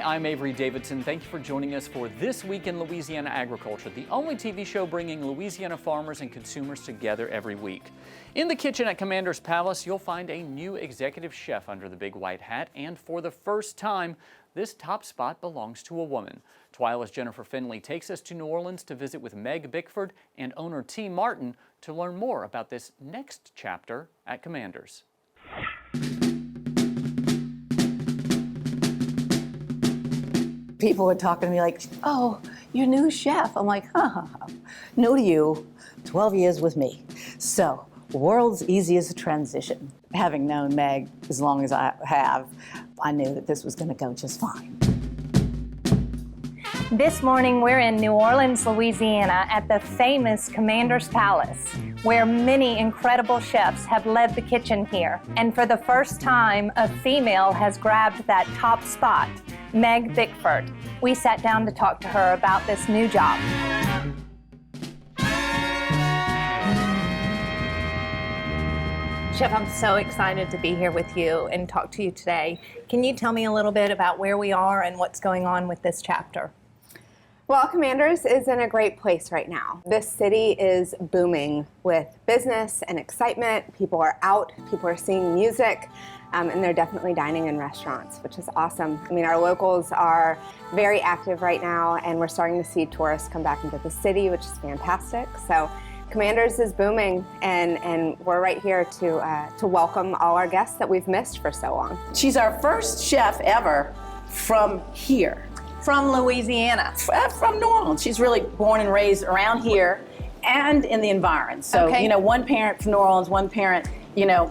I'm Avery Davidson. Thank you for joining us for This Week in Louisiana Agriculture, the only TV show bringing Louisiana farmers and consumers together every week. In the kitchen at Commander's Palace, you'll find a new executive chef under the big white hat, and for the first time, this top spot belongs to a woman. TWILA's Jennifer Finley takes us to New Orleans to visit with Meg Bickford and owner T. Martin to learn more about this next chapter at Commander's. People were talking to me like, oh, you're new chef. I'm like, new to you, 12 years with me. So, world's easiest transition. Having known Meg as long as I have, I knew that this was going to go just fine. This morning we're in New Orleans, Louisiana at the famous Commander's Palace, where many incredible chefs have led the kitchen here. And for the first time, a female has grabbed that top spot, Meg Bickford. We sat down to talk to her about this new job. Chef, I'm so excited to be here with you and talk to you today. Can you tell me a little bit about where we are and what's going on with this chapter? Well, Commander's is in a great place right now. This city is booming with business and excitement. People are out, people are seeing music, and they're definitely dining in restaurants, which is awesome. I mean, our locals are very active right now, and we're starting to see tourists come back into the city, which is fantastic. So Commander's is booming, and we're right here to welcome all our guests that we've missed for so long. She's our first chef ever from here. From Louisiana. From New Orleans. She's really born and raised around here and in the environs. So, okay. One parent from New Orleans, one parent,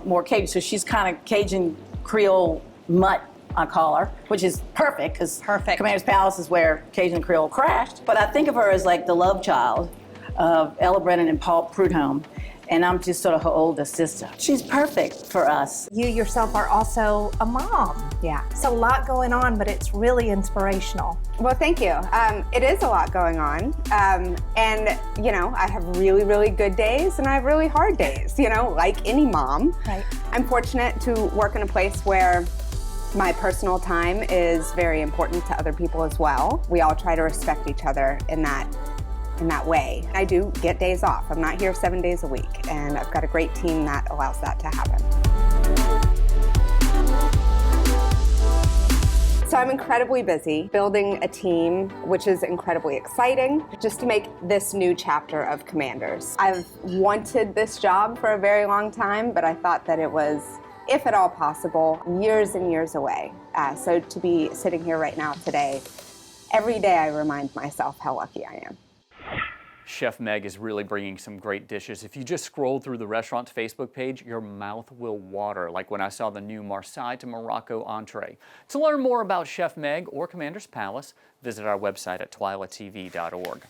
more Cajun. So she's kind of Cajun Creole mutt, I call her, which is perfect because Commander's Palace is where Cajun Creole crashed. But I think of her as like the love child of Ella Brennan and Paul Prudhomme. And I'm just sort of her older sister. She's perfect for us. You yourself are also a mom. Yeah. It's a lot going on, but it's really inspirational. Well, thank you. It is a lot going on. And, I have really, really good days and I have really hard days, like any mom. Right. I'm fortunate to work in a place where my personal time is very important to other people as well. We all try to respect each other in that way. I do get days off. I'm not here 7 days a week, and I've got a great team that allows that to happen. So I'm incredibly busy building a team, which is incredibly exciting, just to make this new chapter of Commander's. I've wanted this job for a very long time, but I thought that it was, if at all possible, years and years away. So to be sitting here right now today, every day I remind myself how lucky I am. Chef Meg is really bringing some great dishes. If you just scroll through the restaurant's Facebook page, your mouth will water, like when I saw the new Marseille to Morocco entree. To learn more about Chef Meg or Commander's Palace, visit our website at twilatv.org.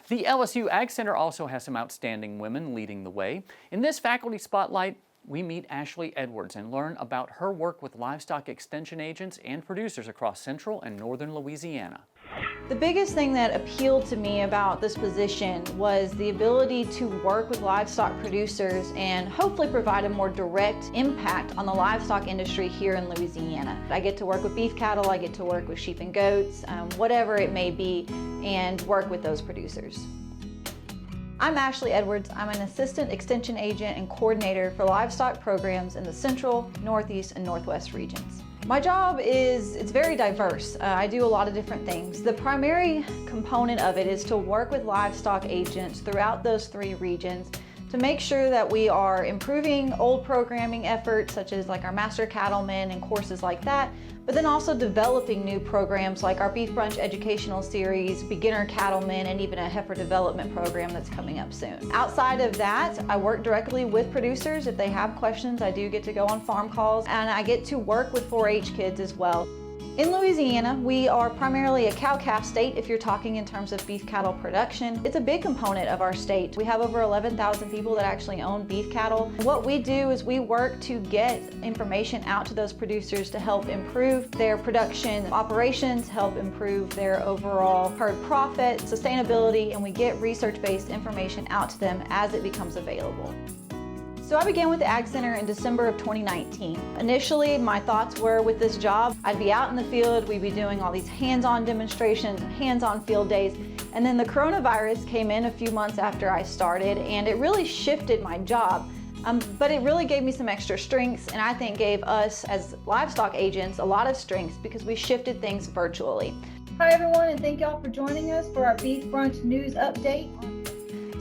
The LSU Ag Center also has some outstanding women leading the way. In this faculty spotlight, we meet Ashley Edwards and learn about her work with livestock extension agents and producers across central and northern Louisiana. The biggest thing that appealed to me about this position was the ability to work with livestock producers and hopefully provide a more direct impact on the livestock industry here in Louisiana. I get to work with beef cattle, I get to work with sheep and goats, whatever it may be, and work with those producers. I'm Ashley Edwards. I'm an assistant extension agent and coordinator for livestock programs in the central, northeast, and northwest regions. My job it's very diverse. I do a lot of different things. The primary component of it is to work with livestock agents throughout those three regions to make sure that we are improving old programming efforts such as like our Master Cattlemen and courses like that, but then also developing new programs like our Beef Brunch Educational Series, Beginner Cattlemen, and even a heifer development program that's coming up soon. Outside of that, I work directly with producers. If they have questions, I do get to go on farm calls, and I get to work with 4-H kids as well. In Louisiana, we are primarily a cow-calf state if you're talking in terms of beef cattle production. It's a big component of our state. We have over 11,000 people that actually own beef cattle. What we do is we work to get information out to those producers to help improve their production operations, help improve their overall herd profit, sustainability, and we get research-based information out to them as it becomes available. So I began with the Ag Center in December of 2019. Initially, my thoughts were with this job, I'd be out in the field, we'd be doing all these hands-on demonstrations, hands-on field days, and then the coronavirus came in a few months after I started, and it really shifted my job. But it really gave me some extra strengths, and I think gave us as livestock agents a lot of strengths because we shifted things virtually. Hi everyone, and thank y'all for joining us for our Beef Brunch News Update.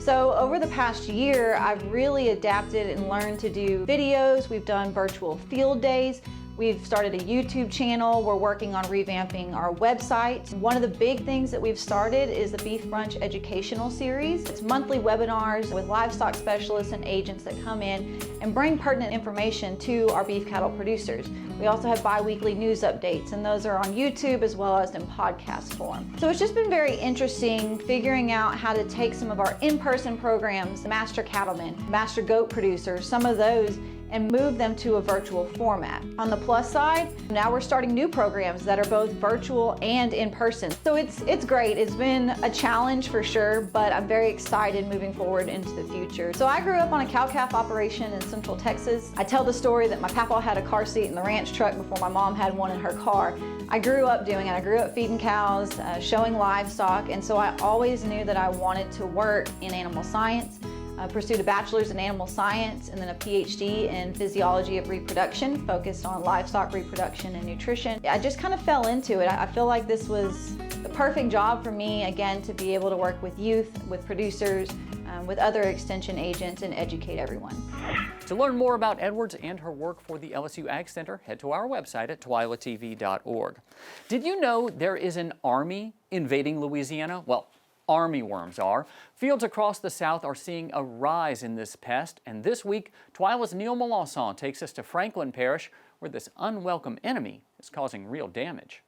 So over the past year, I've really adapted and learned to do videos. We've done virtual field days. We've started a YouTube channel. We're working on revamping our website. One of the big things that we've started is the Beef Brunch Educational Series. It's monthly webinars with livestock specialists and agents that come in and bring pertinent information to our beef cattle producers. We also have bi-weekly news updates, and those are on YouTube as well as in podcast form. So it's just been very interesting figuring out how to take some of our in-person programs, master cattlemen, master goat producers, some of those, and move them to a virtual format. On the plus side, now we're starting new programs that are both virtual and in person. So it's great. It's been a challenge for sure, but I'm very excited moving forward into the future. So I grew up on a cow-calf operation in Central Texas. I tell the story that my papa had a car seat in the ranch truck before my mom had one in her car. I grew up doing it. I grew up feeding cows, showing livestock, and so I always knew that I wanted to work in animal science. I pursued a bachelor's in animal science and then a PhD in physiology of reproduction, focused on livestock reproduction and nutrition. I just kind of fell into it. I feel like this was the perfect job for me, again, to be able to work with youth, with producers, with other extension agents, and educate everyone. To learn more about Edwards and her work for the LSU Ag Center, head to our website at twilatv.org. Did you know there is an army invading Louisiana? Well, army worms are. Fields across the South are seeing a rise in this pest, and this week, TWILA's Neil Melanson takes us to Franklin Parish, where this unwelcome enemy is causing real damage.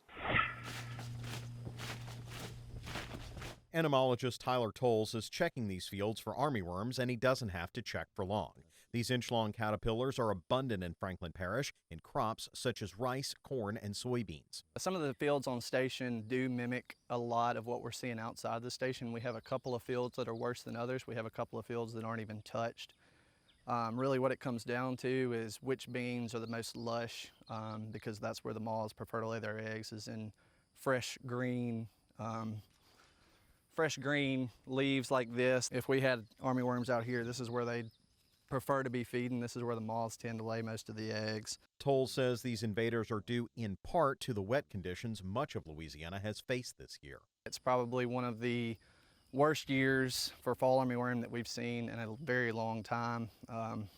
Entomologist Tyler Tolles is checking these fields for armyworms, and he doesn't have to check for long. These inch-long caterpillars are abundant in Franklin Parish in crops such as rice, corn, and soybeans. Some of the fields on station do mimic a lot of what we're seeing outside the station. We have a couple of fields that are worse than others. We have a couple of fields that aren't even touched. Really what it comes down to is which beans are the most lush, because that's where the moths prefer to lay their eggs, is in fresh green leaves like this. If we had armyworms out here, this is where they'd prefer to be feeding. This is where the moths tend to lay most of the eggs. Tolles says these invaders are due in part to the wet conditions much of Louisiana has faced this year. It's probably one of the worst years for fall armyworm that we've seen in a very long time. I'm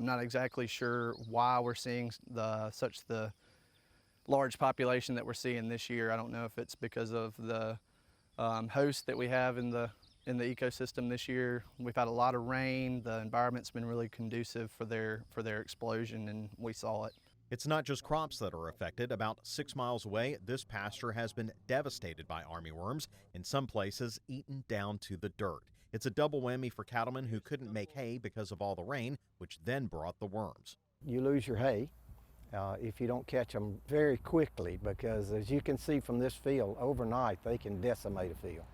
not exactly sure why we're seeing such the large population that we're seeing this year. I don't know if it's because of the host that we have in the ecosystem this year. We've had a lot of rain. The environment's been really conducive for their explosion, and we saw it. It's not just crops that are affected. About 6 miles away, this pasture has been devastated by armyworms, in some places eaten down to the dirt. It's a double whammy for cattlemen who couldn't make hay because of all the rain, which then brought the worms. You lose your hay if you don't catch them very quickly, because as you can see from this field, overnight they can decimate a field.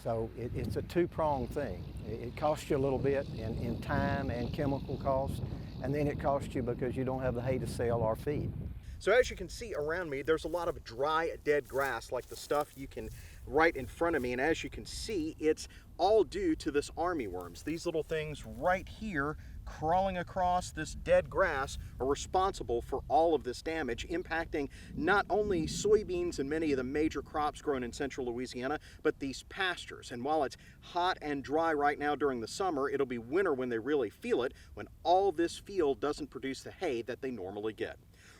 So it's a two-pronged thing. It costs you a little bit in time and chemical cost, and then it costs you because you don't have the hay to sell or feed. So as you can see around me, there's a lot of dry, dead grass, like the stuff you can right in front of me. And as you can see, it's all due to this armyworms. These little things right here crawling across this dead grass are responsible for all of this damage, impacting not only soybeans and many of the major crops grown in central Louisiana, but these pastures. And while it's hot and dry right now during the summer, it'll be winter when they really feel it, when all this field doesn't produce the hay that they normally get.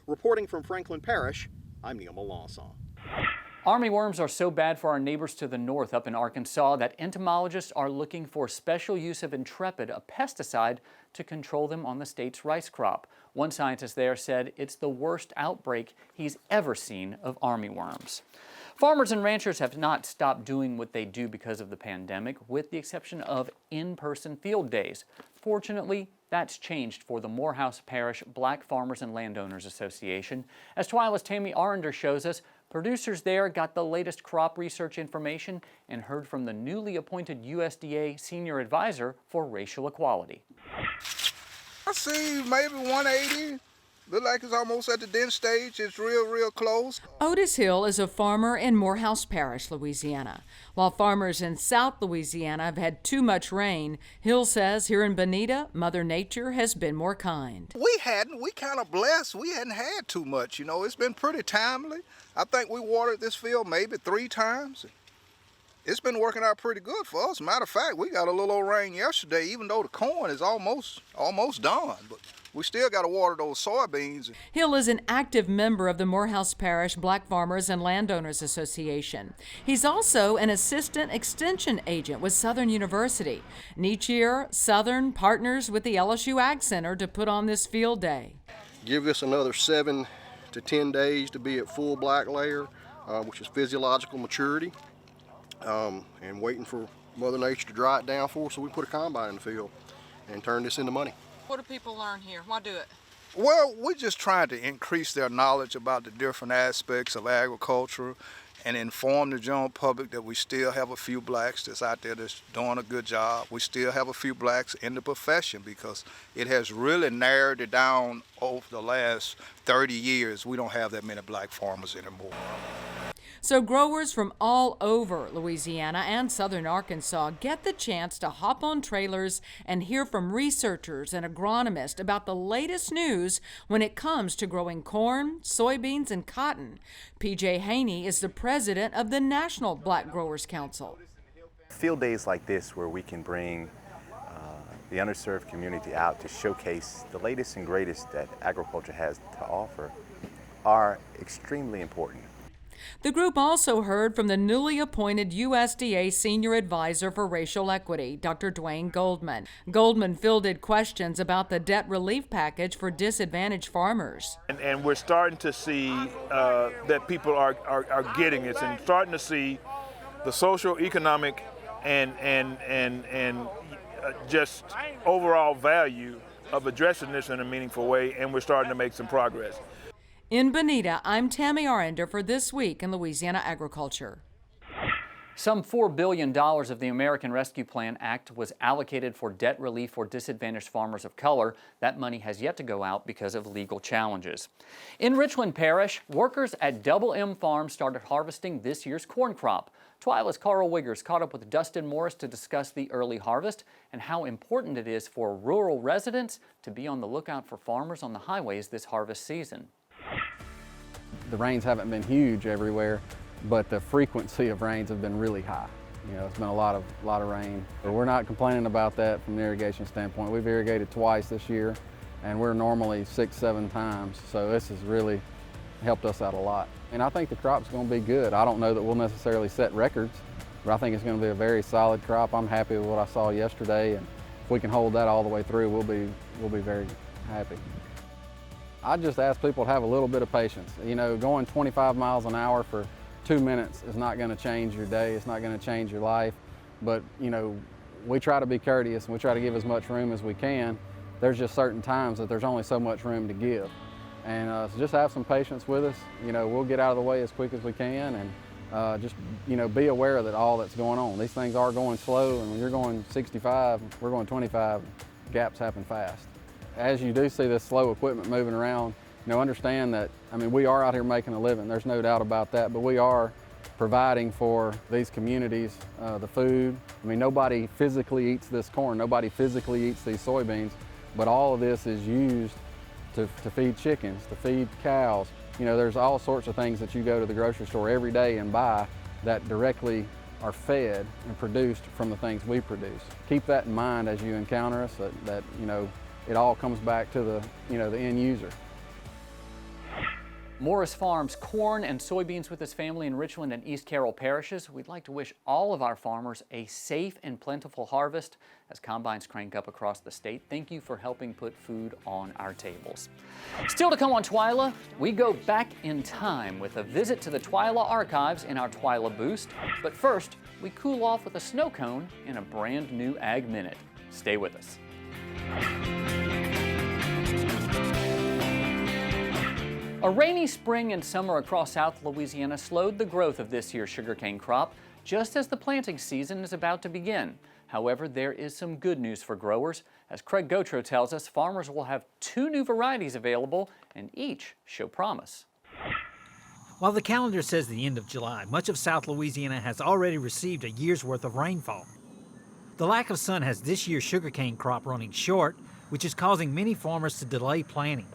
Reporting from Franklin Parish, I'm Neil Melanson. Armyworms are so bad for our neighbors to the north up in Arkansas that entomologists are looking for special use of Intrepid, a pesticide, to control them on the state's rice crop. One scientist there said it's the worst outbreak he's ever seen of armyworms. Farmers and ranchers have not stopped doing what they do because of the pandemic, with the exception of in-person field days. Fortunately, that's changed for the Morehouse Parish Black Farmers and Landowners Association. As TWILA's Tammy Arender shows us, producers there got the latest crop research information and heard from the newly appointed USDA Senior Advisor for Racial Equality. see maybe 180. Look like it's almost at the dent stage. It's real close. Otis Hill is a farmer in Morehouse Parish, Louisiana. While farmers in South Louisiana have had too much rain, Hill says here in Bonita, Mother Nature has been more kind. We kind of blessed. We hadn't had too much, you know. It's been pretty timely. I think we watered this field maybe 3 times. It's been working out pretty good for us. Matter of fact, we got a little old rain yesterday, even though the corn is almost done. But we still got to water those soybeans. Hill is an active member of the Morehouse Parish Black Farmers and Landowners Association. He's also an assistant extension agent with Southern University. And each year, Southern partners with the LSU Ag Center to put on this field day. Give us another 7 to 10 days to be at full black layer, which is physiological maturity, and waiting for Mother Nature to dry it down for us so we put a combine in the field and turn this into money. What do people learn here? Why do it? Well, we're just trying to increase their knowledge about the different aspects of agriculture and inform the general public that we still have a few blacks that's out there that's doing a good job. We still have a few blacks in the profession because it has really narrowed it down over the last 30 years. We don't have that many black farmers anymore. So growers from all over Louisiana and southern Arkansas get the chance to hop on trailers and hear from researchers and agronomists about the latest news when it comes to growing corn, soybeans, and cotton. P.J. Haney is the president of the National Black Growers Council. Field days like this where we can bring the underserved community out to showcase the latest and greatest that agriculture has to offer are extremely important. The group also heard from the newly appointed USDA Senior Advisor for Racial Equity, Dr. Dwayne Goldman. Goldman fielded questions about the debt relief package for disadvantaged farmers. And we're starting to see that people are getting it and starting to see the social, economic, and just overall value of addressing this in a meaningful way, and we're starting to make some progress. In Bonita, I'm Tammy Arender for This Week in Louisiana Agriculture. Some $4 billion of the American Rescue Plan Act was allocated for debt relief for disadvantaged farmers of color. That money has yet to go out because of legal challenges. In Richland Parish, workers at Double M Farm started harvesting this year's corn crop. TWILA's Carl Wiggers caught up with Dustin Morris to discuss the early harvest and how important it is for rural residents to be on the lookout for farmers on the highways this harvest season. The rains haven't been huge everywhere, but the frequency of rains have been really high. You know, it's been a lot of rain. But we're not complaining about that from the irrigation standpoint. We've irrigated twice this year, and we're normally 6-7 times. So this has really helped us out a lot. And I think the crop's going to be good. I don't know that we'll necessarily set records, but I think it's going to be a very solid crop. I'm happy with what I saw yesterday, and if we can hold that all the way through, we'll be very happy. I just ask people to have a little bit of patience. You know, going 25 miles an hour for 2 minutes is not going to change your day. It's not going to change your life. But, you know, we try to be courteous and we try to give as much room as we can. There's just certain times that there's only so much room to give. And so just have some patience with us. You know, we'll get out of the way as quick as we can, and just, you know, be aware that all that's going on. These things are going slow, and when you're going 65, we're going 25, gaps happen fast. As you do see this slow equipment moving around, you know, understand that, I mean, we are out here making a living. There's no doubt about that, but we are providing for these communities the food. I mean, nobody physically eats this corn. Nobody physically eats these soybeans, but all of this is used to feed chickens, to feed cows. You know, there's all sorts of things that you go to the grocery store every day and buy that directly are fed and produced from the things we produce. Keep that in mind as you encounter us, that you know, it all comes back to the, you know, the end user. Morris farms corn and soybeans with his family in Richland and East Carroll parishes. We'd like to wish all of our farmers a safe and plentiful harvest as combines crank up across the state. Thank you for helping put food on our tables. Still to come on TWILA, we go back in time with a visit to the TWILA archives in our TWILA Boost. But first, we cool off with a snow cone in a brand new Ag Minute. Stay with us. A rainy spring and summer across South Louisiana slowed the growth of this year's sugarcane crop just as the planting season is about to begin. However, there is some good news for growers. As Craig Gautreaux tells us, farmers will have 2 new varieties available, and each show promise. While the calendar says the end of July, much of South Louisiana has already received a year's worth of rainfall. The lack of sun has this year's sugarcane crop running short, which is causing many farmers to delay planting.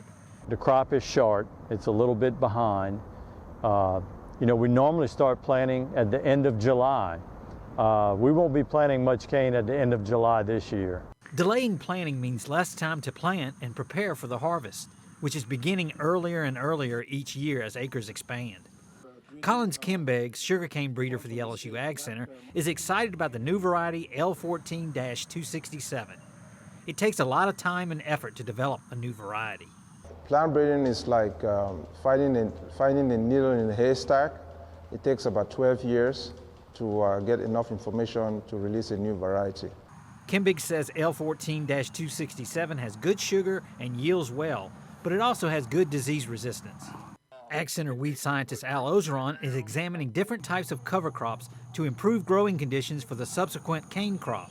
The crop is short. It's a little bit behind. We normally start planting at the end of July. We won't be planting much cane at the end of July this year. Delaying planting means less time to plant and prepare for the harvest, which is beginning earlier and earlier each year as acres expand. Collins Kimbeggs, sugarcane breeder for the LSU Ag Center, is excited about the new variety L14-267. It takes a lot of time and effort to develop a new variety. Plant breeding is like finding a needle in a haystack. It takes about 12 years to get enough information to release a new variety. Kimbeggs says L14-267 has good sugar and yields well, but it also has good disease resistance. Ag Center weed scientist Al Ozeron is examining different types of cover crops to improve growing conditions for the subsequent cane crop.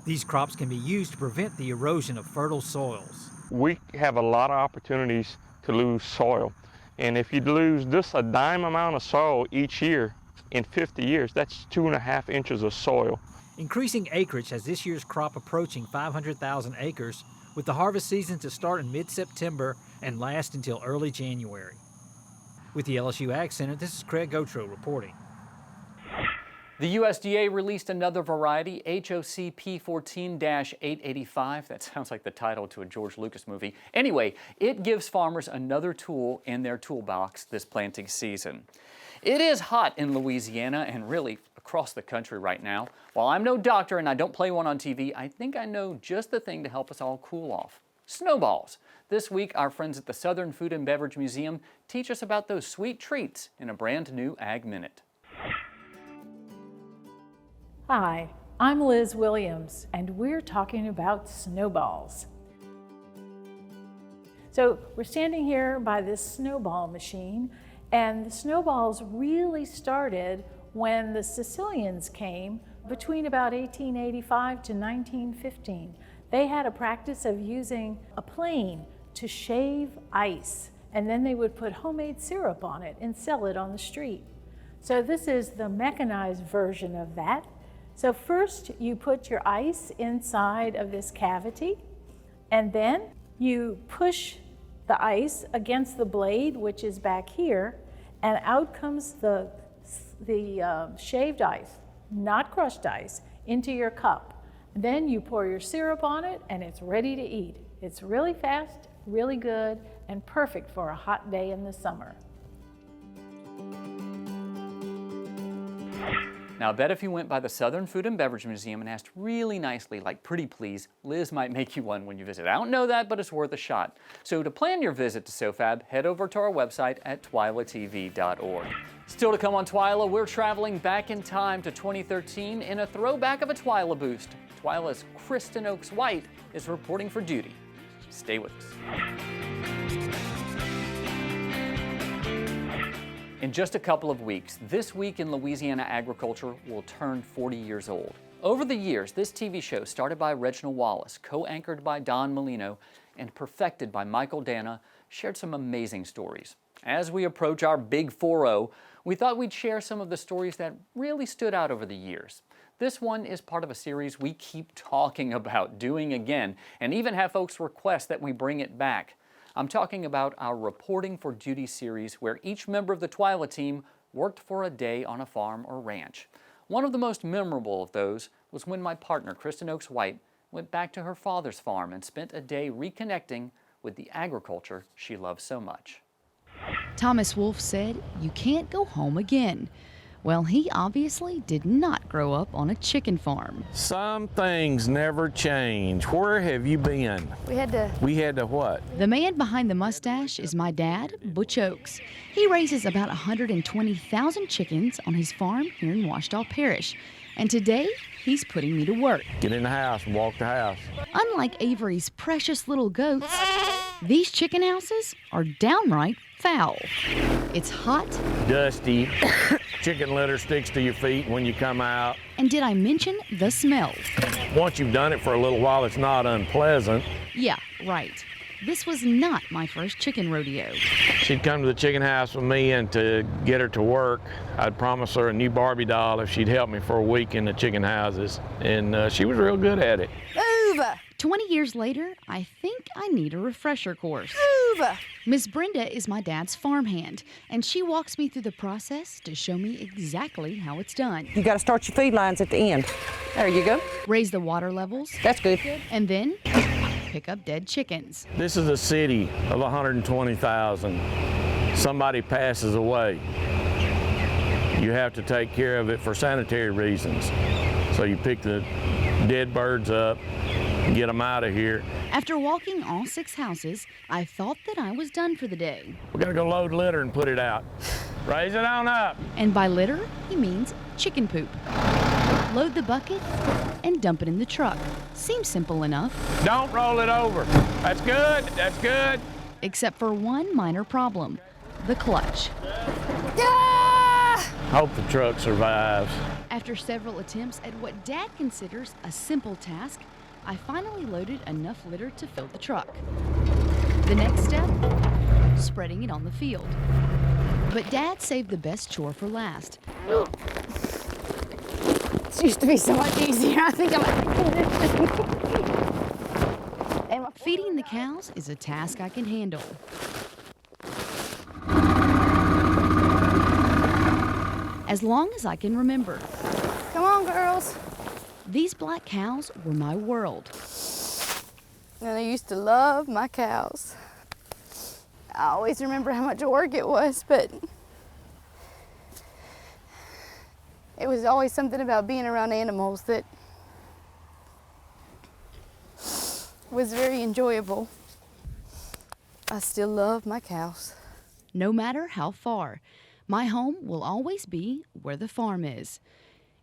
These crops can be used to prevent the erosion of fertile soils. We have a lot of opportunities to lose soil. And if you lose just a dime amount of soil each year in 50 years, that's 2.5 inches of soil. Increasing acreage has this year's crop approaching 500,000 acres, with the harvest season to start in mid-September and last until early January. With the LSU Ag Center, this is Craig Gautreaux reporting. The USDA released another variety, HOC P14-885. That sounds like the title to a George Lucas movie. Anyway, it gives farmers another tool in their toolbox this planting season. It is hot in Louisiana and really across the country right now. While I'm no doctor and I don't play one on TV, I think I know just the thing to help us all cool off. Snowballs. This week, our friends at the Southern Food and Beverage Museum teach us about those sweet treats in a brand new Ag Minute. Hi, I'm Liz Williams, and we're talking about snowballs. So we're standing here by this snowball machine, and the snowballs really started when the Sicilians came between about 1885 to 1915. They had a practice of using a plane to shave ice, and then they would put homemade syrup on it and sell it on the street. So this is the mechanized version of that. So first you put your ice inside of this cavity, and then you push the ice against the blade, which is back here, and out comes the shaved ice, not crushed ice, into your cup. Then you pour your syrup on it, and it's ready to eat. It's really fast, really good, and perfect for a hot day in the summer. Now, I bet if you went by the Southern Food and Beverage Museum and asked really nicely, like pretty please, Liz might make you one when you visit. I don't know that, but it's worth a shot. So to plan your visit to SoFab, head over to our website at twilatv.org. Still to come on TWILA, we're traveling back in time to 2013 in a throwback of a TWILA boost. TWILA's Kristen Oakes-White is reporting for duty. Stay with us. In just a couple of weeks, This Week in Louisiana Agriculture will turn 40 years old. Over the years, this TV show, started by Reginald Wallace, co-anchored by Don Molino, and perfected by Michael Dana, shared some amazing stories. As we approach our Big 4-0, we thought we'd share some of the stories that really stood out over the years. This one is part of a series we keep talking about doing again, and even have folks request that we bring it back. I'm talking about our Reporting for Duty series, where each member of the TWILA team worked for a day on a farm or ranch. One of the most memorable of those was when my partner, Kristen Oakes-White, went back to her father's farm and spent a day reconnecting with the agriculture she loves so much. Thomas Wolfe said, "You can't go home again." Well, he obviously did not grow up on a chicken farm. Some things never change. Where have you been? We had to what? The man behind the mustache is my dad, Butch Oakes. He raises about 120,000 chickens on his farm here in Washita Parish. And today, he's putting me to work. Get in the house and walk the house. Unlike Avery's precious little goats, these chicken houses are downright foul. It's hot. Dusty. Chicken litter sticks to your feet when you come out. And did I mention the smell? Once you've done it for a little while, it's not unpleasant. Yeah, right. This was not my first chicken rodeo. She'd come to the chicken house with me, and to get her to work, I'd promise her a new Barbie doll if she'd help me for a week in the chicken houses. And she was real good at it. Move! 20 years later, I think I need a refresher course. Move! Miss Brenda is my dad's farmhand, and she walks me through the process to show me exactly how it's done. You got to start your feed lines at the end. There you go. Raise the water levels. That's good. And then pick up dead chickens. This is a city of 120,000. Somebody passes away. You have to take care of it for sanitary reasons. So you pick the dead birds up, get them out of here. After walking all 6 houses, I thought that I was done for the day. We gotta go load litter and put it out. Raise it on up. And by litter, he means chicken poop. Load the bucket and dump it in the truck. Seems simple enough. Don't roll it over. That's good, that's good. Except for one minor problem, the clutch. Hope the truck survives. After several attempts at what Dad considers a simple task, I finally loaded enough litter to fill the truck. The next step, spreading it on the field. But Dad saved the best chore for last. It used to be so much easier. I think Feeding the cows is a task I can handle. As long as I can remember. Come on, girls. These black cows were my world. And I used to love my cows. I always remember how much work it was, but it was always something about being around animals that was very enjoyable. I still love my cows. No matter how far, my home will always be where the farm is.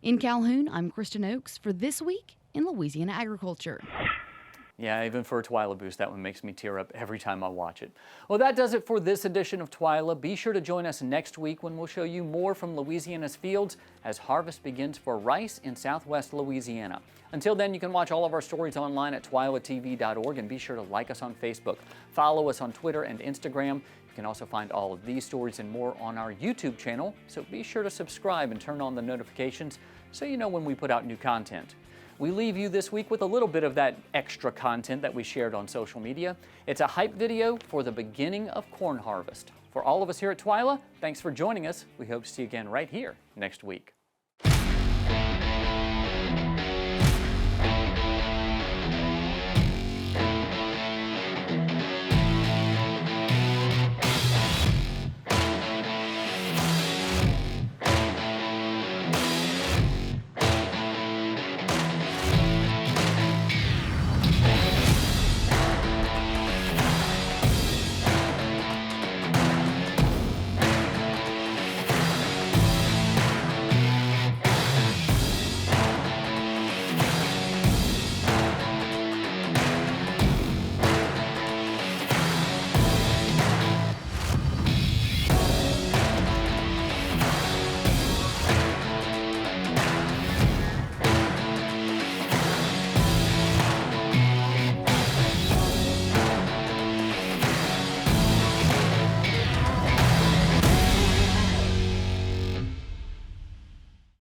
In Calhoun, I'm Kristen Oakes for This Week in Louisiana Agriculture. Yeah, even for a TWILA boost, that one makes me tear up every time I watch it. Well, that does it for this edition of TWILA. Be sure to join us next week when we'll show you more from Louisiana's fields as harvest begins for rice in southwest Louisiana. Until then, you can watch all of our stories online at twilatv.org and be sure to like us on Facebook. Follow us on Twitter and Instagram. You can also find all of these stories and more on our YouTube channel, so be sure to subscribe and turn on the notifications so you know when we put out new content. We leave you this week with a little bit of that extra content that we shared on social media. It's a hype video for the beginning of corn harvest. For all of us here at TWILA, thanks for joining us. We hope to see you again right here next week.